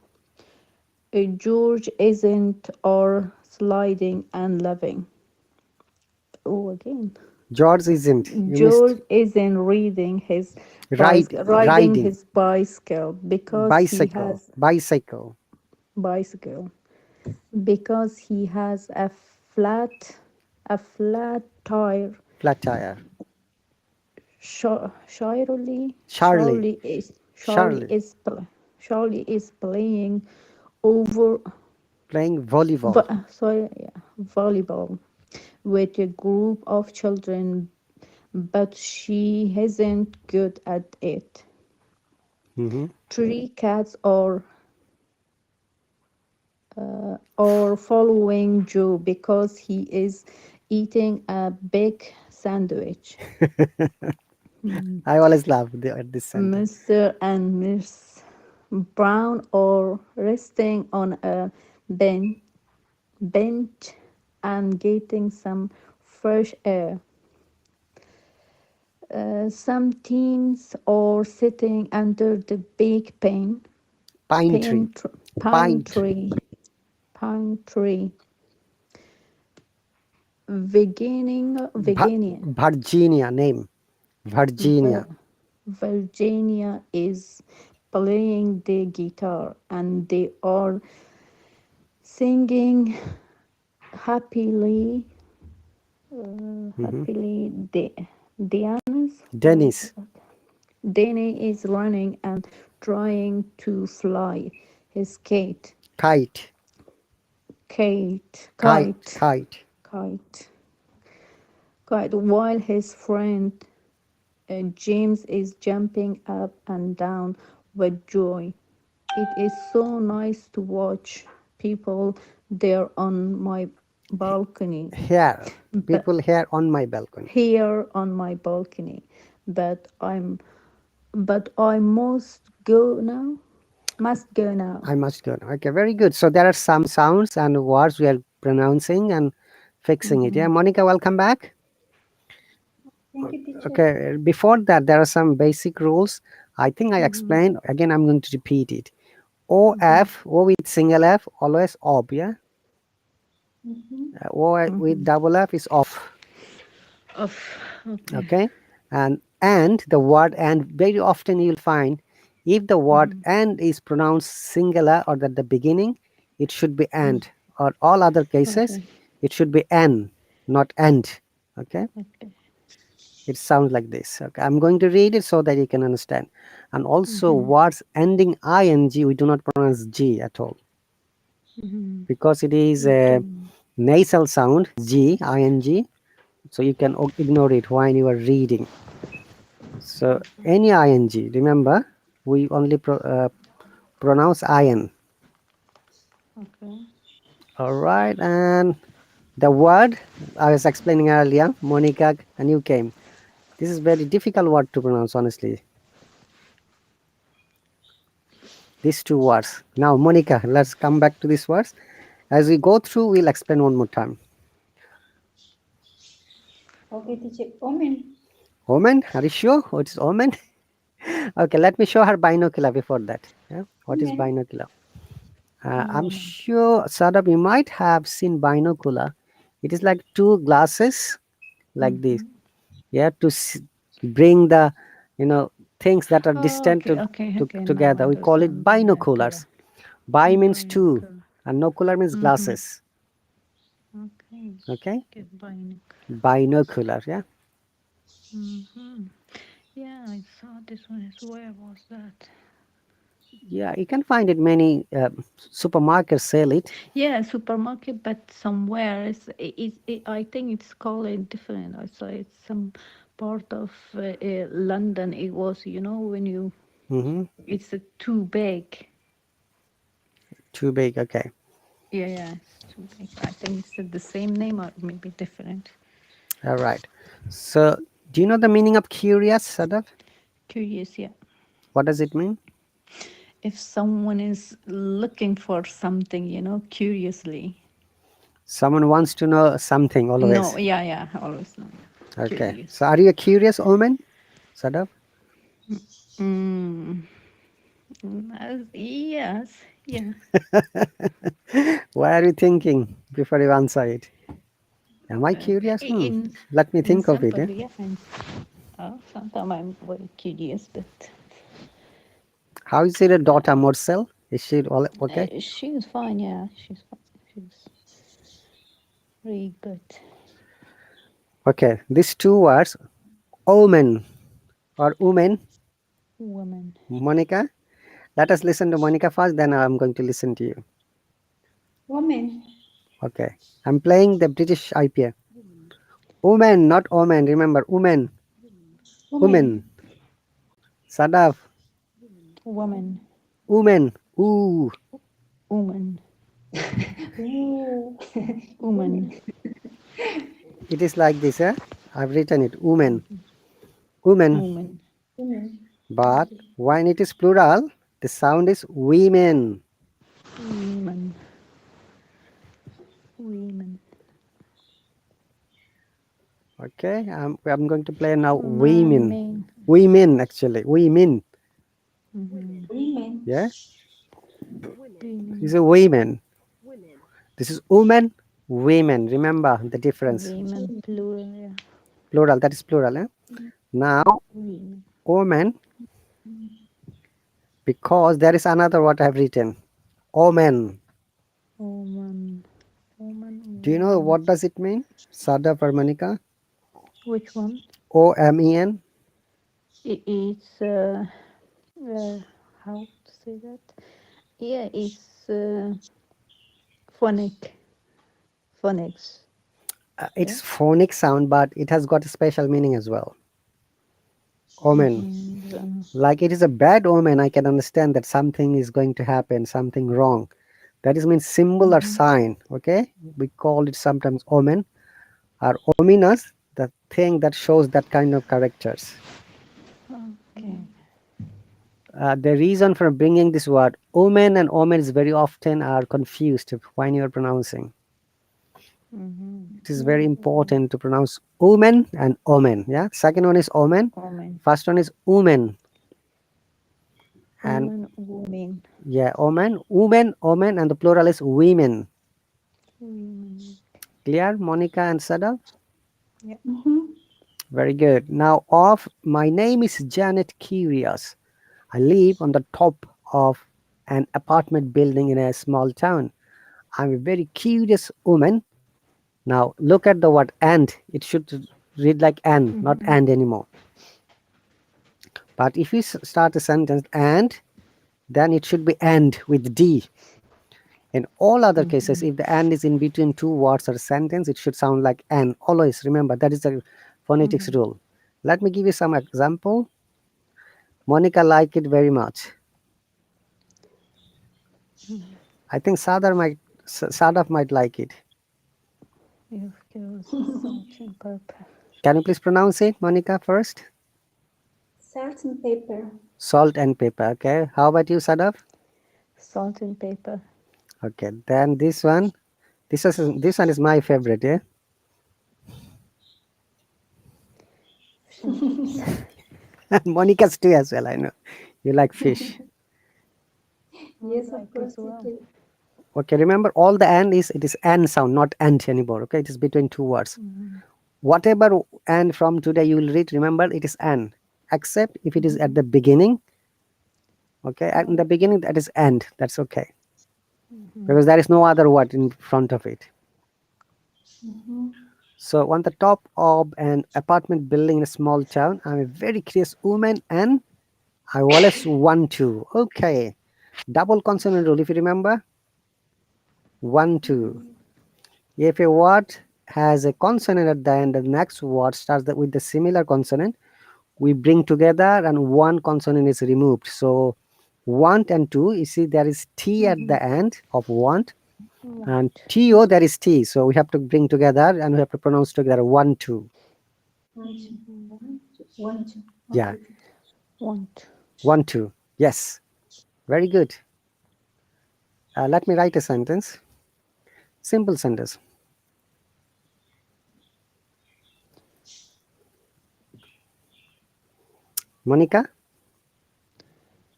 George isn't, or sliding and laughing. Oh, again. George isn't. You missed. George isn't riding Riding. his bicycle because he Bicycle. has Bicycle. bicycle because he has a flat tire. Flat tire. Shirley Charlie. Charlie Charlie. is Charlie is playing over Playing volleyball. volleyball with a group of children, but she isn't good at it. Hmm. Three cats are following Joe because he is eating a big sandwich. I always laugh at this sentence. Mr. and Miss Brown are resting on a bench, bench and getting some fresh air. Some teens are sitting under the big Pine tree. pine Pine. tree, pine tree. Virginia, Virginia name. Virginia. Virginia is playing the guitar, and they are singing happily, Hmm. happily. Diana's, what is Dennis. that? Danny is running and trying to fly his Kite. kite, Kite. kite, Kite. kite, kite, while his friend James is jumping up and down with joy. It is so nice to watch people there on my balcony, Here. but People here on my balcony. here on my balcony. But I'm, but I must go now. Must go now. I must go now. Okay, very good. So there are some sounds and words we are pronouncing and fixing it. Yeah, Monica, welcome back. Thank you, teacher. Okay, before that, there are some basic rules. I think I explained. Again, I'm going to repeat it. O with single F, always ob, yeah? Mhm. With double F is off, Of okay. okay? And the word and, very often you'll find if the word and is pronounced singular or at the beginning, it should be and, or all other cases, Okay. it should be n, not end, okay? Okay. It sounds like this. Okay, I'm going to read it so that you can understand. And also, words ending ing, we do not pronounce g at all because it is a Okay. nasal sound, g, ing. So you can ignore it when you are reading. So any ing, remember, we only pronounce in. Okay. All right, and the word I was explaining earlier, Monica, and you came. This is very difficult word to pronounce, honestly. These two words. Now, Monica, let's come back to these words. As we go through, we'll explain one more time. Okay, teacher. Omen. Omen, are you sure? What is omen? Okay, let me show her binocular before that. Yeah? What is Omen. binocular? I'm Woman. sure, Sadab, you might have seen binocular. It is like two glasses like this. Yeah, to bring the, you know, things that are Oh, distant okay, okay, okay. Now I together. We call it understand binocular. binoculars. Bi means two, Binocular. and nocular means glasses. Okay. Okay, Okay, binocular. binocular. Yeah. Yeah, I saw this one. Where was that? Yeah, you can find it many supermarkets sell it. Yeah, supermarket, but somewhere I think it's called it different. I saw it's some part of London. It was, when you Hmm. it's too big. Too big. Okay. Yeah, yeah, it's too big. I think it's the same name or maybe different. All right. So, do you know the meaning of curious, Sadaf? Curious, yeah. What does it mean? If someone is looking for something, curiously. Someone wants to know something No, always. yeah, yeah, always no. Okay. So, Curious. are you a curious woman, Sadaf? Mm, yes, yeah. Why are you thinking before you answer it? Am I curious? In Let me in think of it. simple, Eh? yeah. And sometimes I'm very curious, but How is it a daughter, Morsel? Is she all okay? she's fine. Yeah, she's fine. She's really good. Okay. These two words, omen or woman, Woman. Monica. Let us listen to Monica first, then I'm going to listen to you. Woman. Okay. I'm playing the British IPA. Woman, not omen. Remember, woman. Woman. Woman. Sadaf. Woman. Woman. Ooh. Woman. Ooh. Woman. Woman. It is like this, eh? I've written it. Woman. Woman. Woman. Woman. But when it is plural, the sound is women. Woman. Women. Okay. I'm going to play now Man, women. man. Women, actually. Women. Women. Yeah. This Women. is a women. This is woman, women. Remember the difference. Women, plural, yeah. Plural. That is plural. Eh? Now, Women. woman, because there is another what I've written. Omen. Woman. Woman, Do you know woman. what does it mean? Sada Parmanika. Which one? OMEN. It's uh, how to say that? Yeah, it's phonic, phonics. Yeah. It's phonic sound, but it has got a special meaning as well. Omen. Like it is a bad omen, I can understand that something is going to happen, something wrong. That is means symbol or sign. Okay, we call it sometimes omen or ominous, the thing that shows that kind of characters. Okay. The reason for bringing this word omen and omen is very often are confused when you're pronouncing. It is very important to pronounce woman and omen. Yeah, second one is omen, Woman. first one is woman. And Woman. Woman. yeah, omen, woman, omen, and the plural is women. Women. Clear, Monica and Sadaf? Yeah. Very good. Now off, my name is Janet Curious. I live on the top of an apartment building in a small town. I'm a very curious woman. Now look at the word and. It should read like an, not and anymore. But if you start a sentence and, then it should be and with D. In all other cases, if the and is in between two words or a sentence, it should sound like an. Always remember that is the phonetics rule. Let me give you some example. Monica liked it very much. I think Sadaf might like it. Of course, salt and pepper. Can you please pronounce it, Monica, first? Salt and pepper. Salt and pepper. Okay. How about you, Sadaf? Salt and pepper. Okay. Then this one. This one is my favorite. Yeah. Monica's too as well. I know. You like fish. Yes, like of course. as well. Teacher. Okay. Remember, all the and is it is and sound, not and anymore. Okay. It is between two words. Whatever and from today you will read, remember it is an, except if it is at the beginning. Okay. At in the beginning that is and. That's okay. Because there is no other word in front of it. So on the top of an apartment building in a small town, I'm a very curious woman and I always want to. Okay. Double consonant rule, if you remember. 1, 2. If a word has a consonant at the end, the next word starts with the similar consonant. We bring together and one consonant is removed. So want and two, you see there is T at the end of want. And TO, there is T. So we have to bring together and we have to pronounce together 1, 2. 1, 2. 1, 2. Yeah. Okay, teacher. Want. 1, 2. Yes. Very good. Let me write a sentence. Simple sentence. Monica?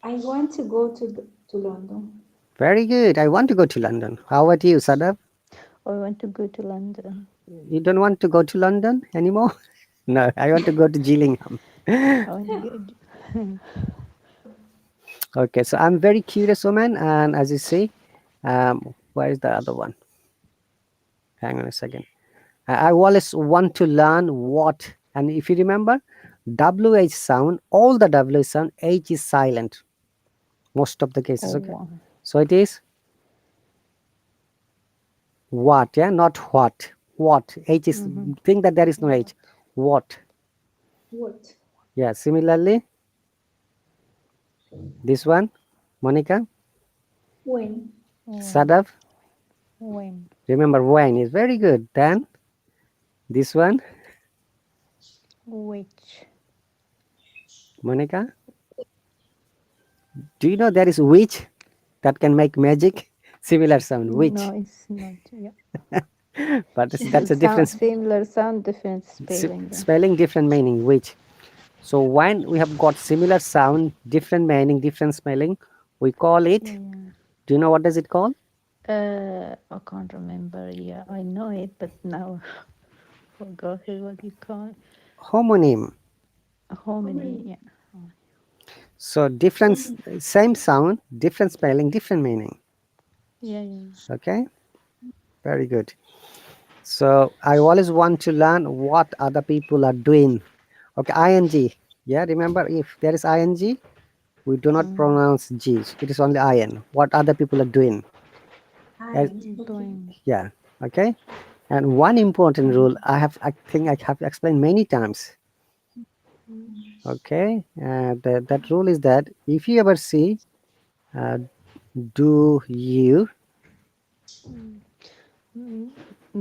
I want to go to London. Very good. I want to go to London. How about you, Sadaf? I want to go to London. You don't want to go to London anymore? No, I want to go to Gillingham. I want to go. Okay, so I'm very curious woman, and as you see, where is the other one? Hang on a second. I always want to learn what, and if you remember, WH sound, all the WH sound, H is silent. Most of the cases, okay? Wow. So it is what, yeah, not what. What. H is, think that there is no H. What. What? Yeah, similarly, this one, Monica, When? Sadaf, When. remember when is very good. Then this one, Which. Monica, do you know there is which that can make magic? Similar sound, which, No, it's not. Yeah. but that's a different Similar sound, different spelling. spelling, different meaning, which. So when we have got similar sound, different meaning, different spelling, we call it, do you know what does it call? I can't remember. Yeah, I know it, but now forgot it, what you call it. Homonym. Hominy. Yeah. So different, same sound, different spelling, different meaning. Yeah, yeah. Okay, very good. So I always want to learn what other people are doing. Okay, ing. Yeah, remember if there is ing, we do not pronounce g. It is only in. What other people are doing. I. Doing. Yeah. Okay. And one important rule I think I have explained many times. Okay, that rule is that if you ever see uh, do you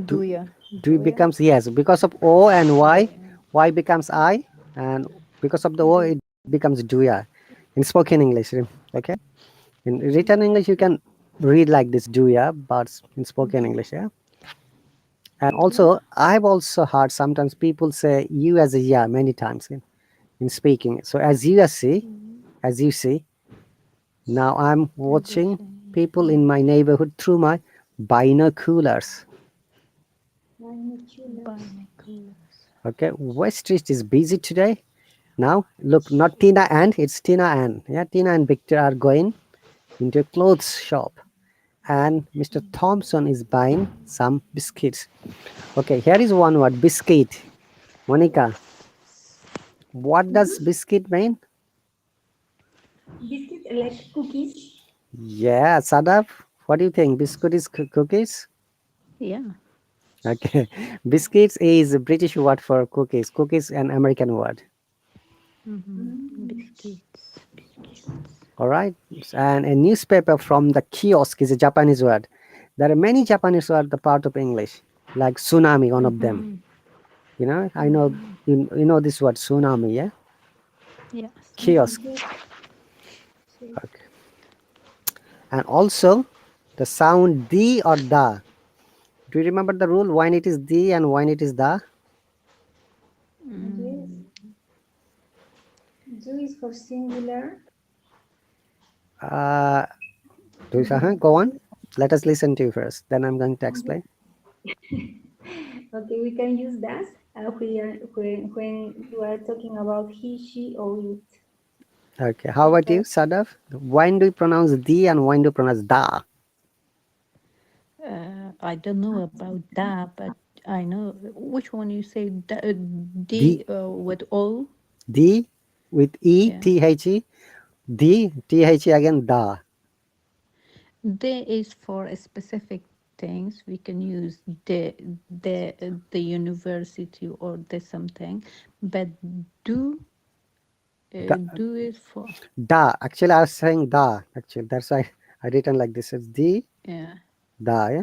Do ya? do it becomes yes because of o and y becomes I, and because of the o it becomes do ya in spoken English. Okay, in written English you can read like this do ya, but in spoken English, yeah. And also, I've also heard sometimes people say you as a yeah many times in speaking. So as you see, now I'm watching Everything. people in my neighborhood through my binoculars. Binoculars. Binoculars. Okay, West Street is busy today. Now, look, not Tina and it's Tina and yeah, Tina and Victor are going into a clothes shop, and Mr. Thompson is buying some biscuits. Okay, here is one word, biscuit. Monica, what does biscuit mean? Biscuit like cookies. Yeah, Sadaf, what do you think? Biscuit is cookies? Yeah. Okay, biscuits is a British word for cookies. Cookies an American word. Mm. Biscuits. Biscuits. All right, and a newspaper from the kiosk is a Japanese word. There are many Japanese words the part of English, like tsunami, one of them. You know, I know you know this word tsunami, yeah? Yes. Kiosk. Yes. Okay. And also the sound D or da. Do you remember the rule when it is D and when it is da? Yes. Do is for singular. Uh, go on. Let us listen to you first. Then I'm going to explain. Okay, we can use that when you are talking about he, she, or it. Okay. How about you, Sadaf? When do you pronounce D and when do you pronounce da? I don't know about that, but I know which one you say. D D with O. D with E Yeah. T H E. D T H E again da. D is for specific things. We can use the university or the something, but do Da, do is for da. Actually, I was saying da. Actually, that's why I written like this. It's D yeah. da. Yeah.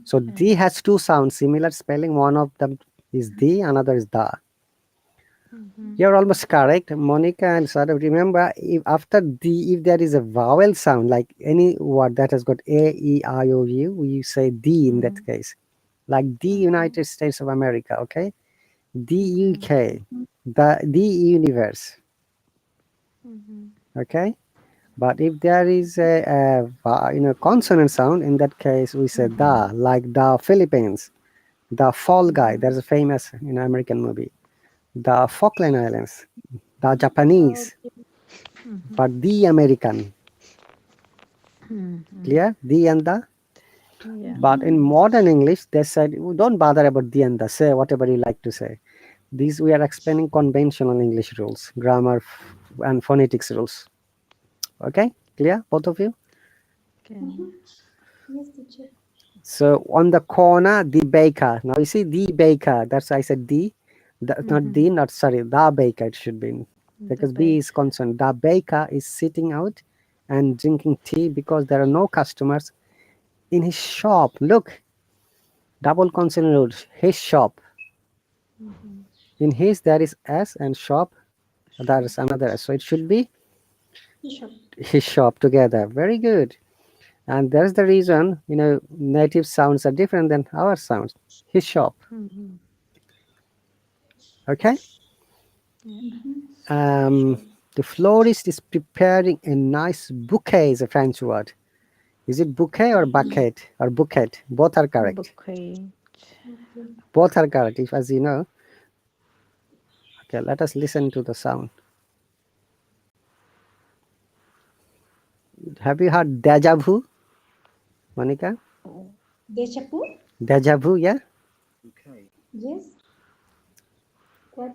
So D Yeah. has two sounds, similar spelling. One of them is D, another is da. You're almost correct, Monica and Sadaf. Remember, if after D, if there is a vowel sound, like any word that has got A, E, I, O, U, we say D in that case. Like the United States of America, okay? The UK, the universe, okay? But if there is a consonant sound, in that case we say the, like the Philippines, the Fall Guy. There's a famous American movie. The Falkland Islands, the Japanese, Okay. but the American. Clear? The and the. Yeah. But in modern English, they said, "Oh, don't bother about the and the. Say whatever you like to say." These we are explaining conventional English rules, grammar and phonetics rules. Okay, clear, both of you? Okay. Yes, teacher. So on the corner, the baker. Now you see the baker. That's why I said not the, not sorry, the baker. It should be The because B bake. is consonant. The baker is sitting out and drinking tea because there are no customers in his shop. Look, double consonant rule. His shop. In his there is S and shop. There is another S. So it should be Bishop. his shop together. Very good. And there's the reason, native sounds are different than our sounds. His shop. Okay. Shop. The florist is preparing a nice bouquet is a French word. Is it bouquet or bucket or bouquet? Both are correct. Bouquet. Okay. Both are correct, if as you know. Okay, let us listen to the sound. Have you heard deja vu, Monica? Oh, Deja vu? Deja vu, yeah? Yes. What?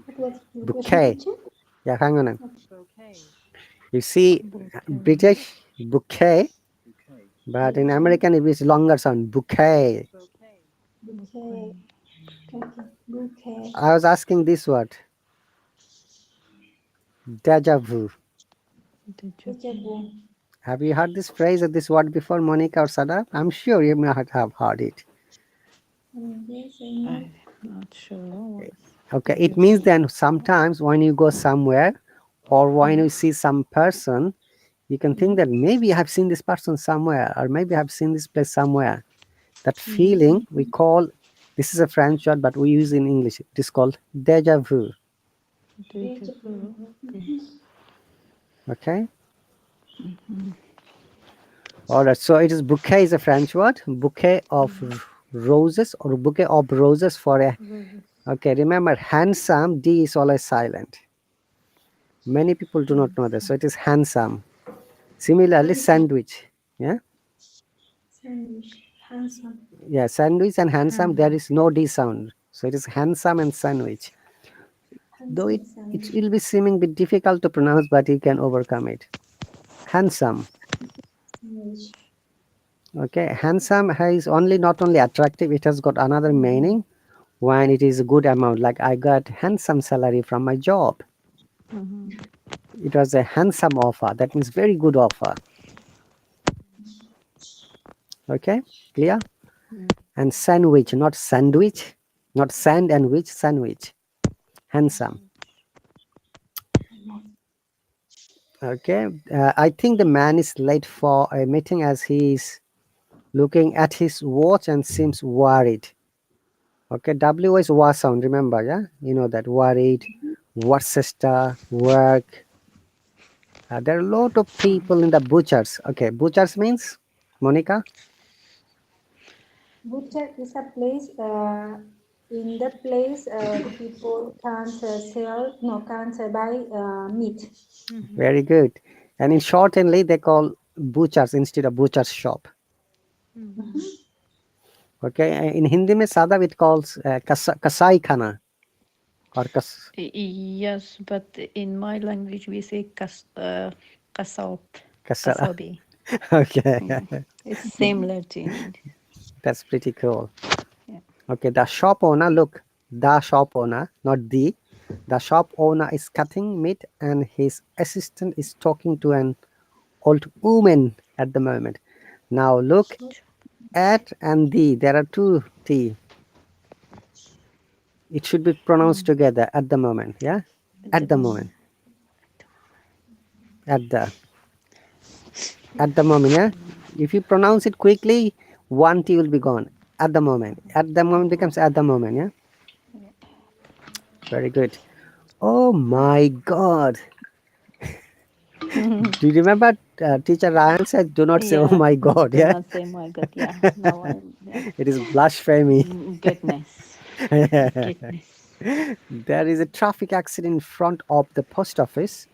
What was your question, Bouquet. teacher? Yeah, hang on. Okay. You see, bouquet. British bouquet, but in American it is longer sound. Bouquet. Bouquet. Bouquet. Okay. Bouquet. I was asking this word, deja vu. Deja Deja vu. vu. Have you heard this phrase or this word before, Monica or Sada? I'm sure you may have heard it. Yes, I know. I'm not sure what's Okay, it deja means vu. then sometimes when you go somewhere or when you see some person, you can think that maybe I have seen this person somewhere or maybe I have seen this place somewhere. That feeling we call, this is a French word, but we use in English. It is called deja vu. Deja vu. Okay. Okay. All right. So it is bouquet is a French word. Bouquet of roses, or bouquet of roses for a. Roses. Okay. Remember, handsome. D is always silent. Many people do not know this. So it is handsome. Similarly, Handsome. sandwich. Yeah. Sandwich. Handsome. Yeah. Sandwich and handsome. There Handsome. is no D sound. So it is handsome and sandwich. Though Handsome it sandwich. will be seeming bit difficult to pronounce, but you can overcome it. Handsome. Sandwich. Okay, handsome is only not only attractive, it has got another meaning when it is a good amount. Like I got handsome salary from my job. It was a handsome offer. That means very good offer. Okay, clear? And sandwich, not sandwich, not sand and witch, sandwich. Handsome. Okay, I think the man is late for a meeting as he is looking at his watch and seems worried. Okay, W is war sound, remember, yeah? You know that, worried, Worcester, work. There are a lot of people in the butchers. Okay, butchers means, Monica? Butcher is a place. In that place, the people can't sell, no, can't buy meat. Very good. And in shortenly, they call butchers instead of butcher's shop. Okay, in Hindi mein sada it calls kasai khana or Yes, but in my language we say kasab, kasara. kasabi. Okay, It's similar to in English. that's pretty cool. Yeah. Okay, the shop owner, look, the shop owner, not the. The shop owner is cutting meat and his assistant is talking to an old woman at the moment. Now look at and the. There are two T. It should be pronounced together at the moment. Yeah? At the At the moment. moment. At the. At the moment. Yeah? If you pronounce it quickly, one T will be gone. At the moment. At the moment becomes at the moment. Yeah? Very good. Oh my God. Do you remember teacher Ryan said, do not say, oh Yeah, my God. do Yeah? not say my God. Yeah, now I'm, yeah. It is blasphemy. Goodness. Goodness. There is a traffic accident in front of the post office.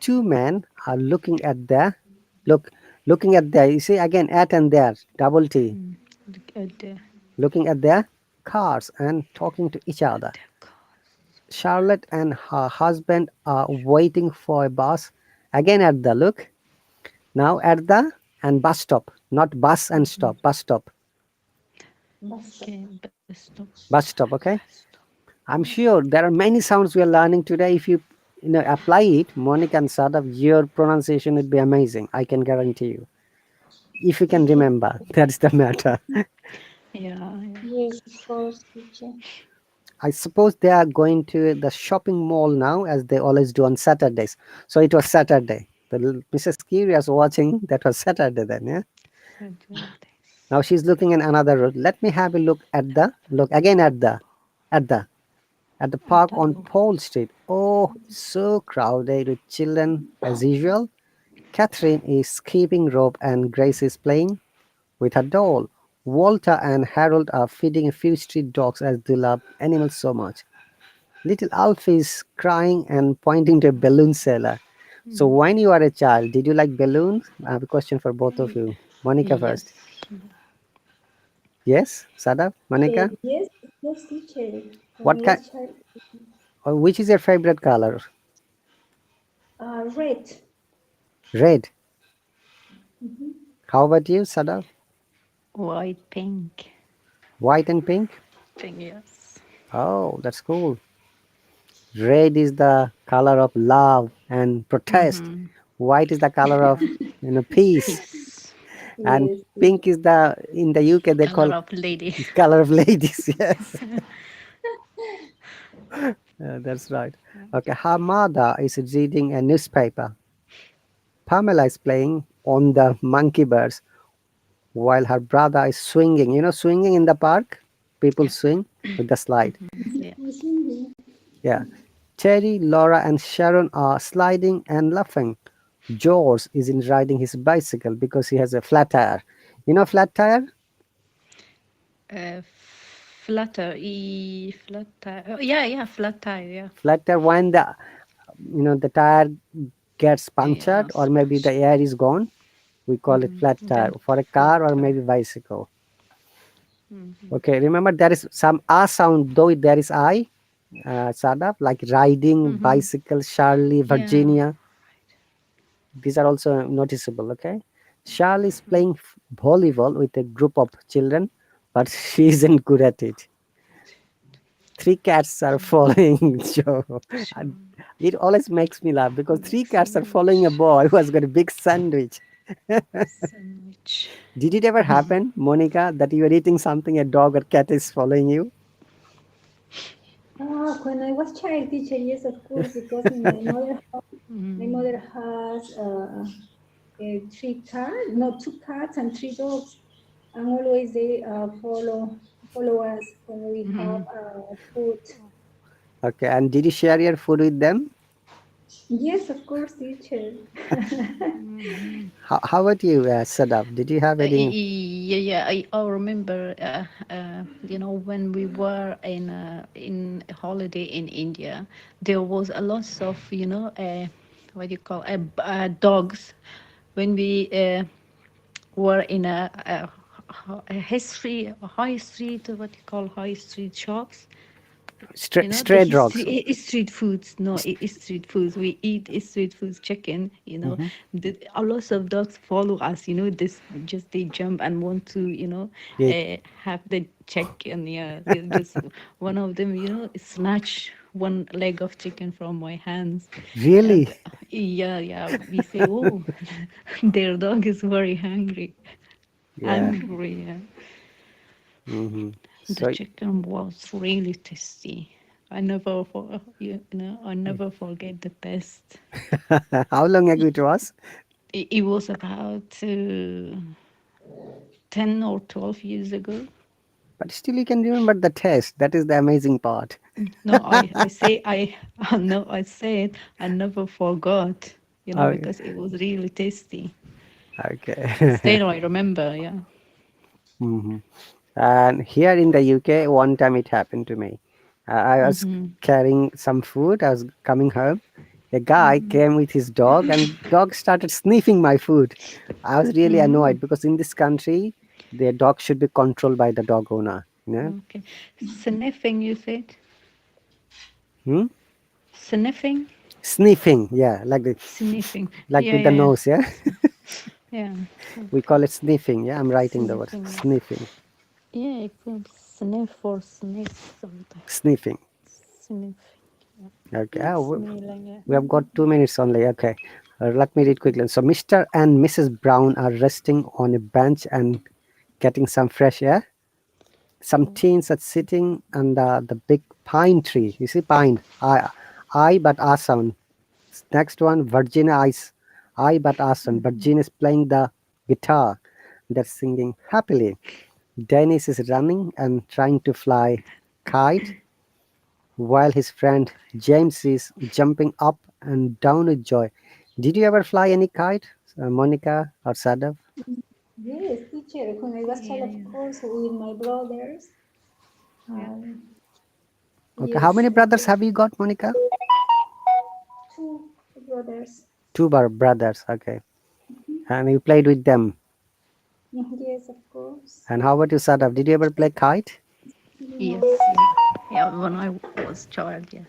Two men are looking at there. You see again at and there, double T, Look at the looking at their cars and talking to each other. Charlotte and her husband are waiting for a bus. Again at the look. Now at the and bus stop, not bus and stop, bus stop. Basta. okay, best of Bus stop, okay? best of. I'm sure there are many sounds we are learning today. If you know apply it, Monica and Sadaf, your pronunciation would be amazing. I can guarantee you. If you can remember, that's the matter. Yeah, yeah. Yes, of course, teacher. I suppose they are going to the shopping mall now, as they always do on Saturdays. So it was Saturday. Mrs. Curie was watching. That was Saturday then, yeah. Saturdays. Now she's looking in another road. Let me have a look at the look again at the at the At park the on Pole Street. Oh, so crowded with children as usual. Catherine is skipping rope and Grace is playing with her doll. Walter and Harold are feeding a few street dogs as they love animals so much. Little Alf is crying and pointing to a balloon seller. So when you are a child, did you like balloons? I have a question for both of you. Monica first. Yes. Yes, Sadaf, Monica? Yes, of course, teacher. When What I kind, was child, or which is your favorite color? red. Red. How about you, Sadaf? White, pink. White and pink? Pink, yes. Oh, that's cool. Red is the color of love and protest. White is the color of Yeah. peace. Peace. And Yes, pink is the in the UK they Color call of lady. color of ladies. Yes, that's right. Okay, her mother is reading a newspaper. Pamela is playing on the monkey bars. while her brother is swinging. You know, swinging in the park, people Yeah. swing with the slide. Yeah. Yeah. Terry, Laura, and Sharon are sliding and laughing. George isn't riding his bicycle because he has a flat tire. You know, flat tire? Uh, flat tire. Oh, yeah, yeah, flat tire. Yeah. Flat tire when the tire gets Yeah. punctured or maybe the air is gone. We call it flat tire Then for a flat car or tire. maybe bicycle. Okay, remember there is some a sound though there is I, sort of like riding, bicycle, Charlie, Yeah. Virginia. These are also noticeable. Okay, Charlie is playing volleyball with a group of children, but she isn't good at it. Three cats are following Joe. Sure. And it always makes me laugh because Big three cats are following a sandwich. boy who has got a big sandwich. Sandwich. Did it ever happen, Monica, that you were eating something, a dog or cat is following you? When I was child teacher, yes, of course, because in my mother has three cats, no, two cats and three dogs, and always they follow us when we have food. Okay, and did you share your food with them? Yes, of course, teacher. How about you, Sadaf? Did you have any? Yeah, yeah. I remember, when we were in holiday in India, there was a lot of, what do you call, dogs. When we were in a history, a high street, what do you call high street shops, the Stray dogs? history street foods. No, street foods. We eat street foods, chicken. Hmm. A lot of dogs follow us. This just they jump and want to, Yeah, have the chicken. Yeah, just one of them, snatch one leg of chicken from my hands, and really? yeah, yeah. We say, oh, their dog is very hungry. Yeah. Hungry. Yeah. Hmm. The So, chicken was really tasty. I never forget the taste. how long ago it was? It was about 10 or 12 years ago. But still, you can remember the taste. That is the amazing part. No, I say I no, I said I never forgot. Oh, Because it was really tasty. okay. Still, I remember. Yeah. Hmm. And here in the UK, one time it happened to me. I was carrying some food. I was coming home. A guy came with his dog, and dog started sniffing my food. I was really annoyed because in this country, the dog should be controlled by the dog owner. Okay. Sniffing, you said? Hmm? Sniffing? Sniffing, yeah, Sniffing. like Yeah, with the yeah, yeah. nose, yeah. Yeah. We call it sniffing. Yeah, I'm writing the word Sniffing. sniffing, Yeah, it could sniff or sniff something. sniffing. Sniff. Okay, Smelling it. we have got 2 minutes only. Okay, let me read quickly. So, Mr. and Mrs. Brown are resting on a bench and getting some fresh air. Some teens are sitting under the big pine tree. You see, pine. I but R sound. Next one, Virginia Ice. I but R sound. Virginia is playing the guitar. They're singing happily. Dennis is running and trying to fly kite while his friend James is jumping up and down with joy. Did you ever fly any kite, Monica or Sadav? Yes, teacher. When I was child, Yeah, of yeah. course, with my brothers. Yeah. Okay, how Yes, many brothers have you got, Monica? two brothers. Two brothers. Okay, and you played with them. Yes, of course. And how about you, Sadav? Did you ever play kite? Yes. No. Yeah. Yeah. When I was child, yeah,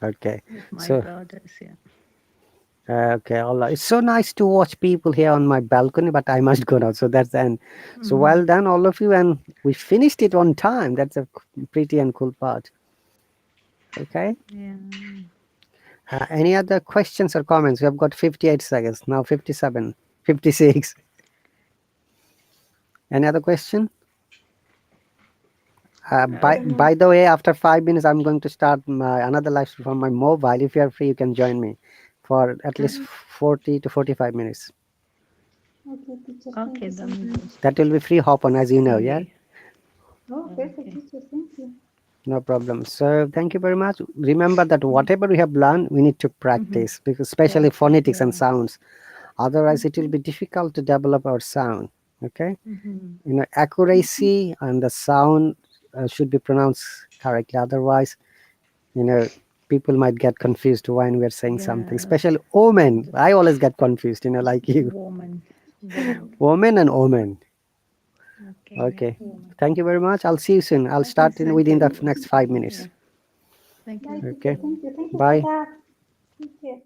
Okay, with my so brothers, yeah. okay, all right. It's so nice to watch people here on my balcony, but I must go now. So that's the end. So well done, all of you, and we finished it on time. That's a pretty and cool part. Okay. Yeah. Any other questions or comments? We have got 58 seconds now. 57, 56. Any other question? By the way, after 5 minutes, I'm going to start my another live stream from my mobile. If you are free, you can join me for at least 40 to 45 minutes. Okay, teacher, thank Okay, you so then much. That will be free hop on, as you know, yeah? see. Oh, perfect, Okay. teacher, thank you. No problem. So thank you very much. Remember that whatever we have learned, we need to practice, because especially Practice, phonetics and yeah. sounds. Otherwise, it will be difficult to develop our sound. Okay, accuracy and the sound should be pronounced correctly. Otherwise, you know, people might get confused when we are saying something. Yes. Especially omen. I always get confused. Like you, Woman. Woman. woman and omen. Okay, yeah. Okay. Woman. Thank you very much. I'll see you soon. I'll Thank you, start in teacher. within the Thank you. next 5 Yeah. minutes. Thank Bye, you. teacher. Okay. Thank you. Thank you for Bye. that. Take care.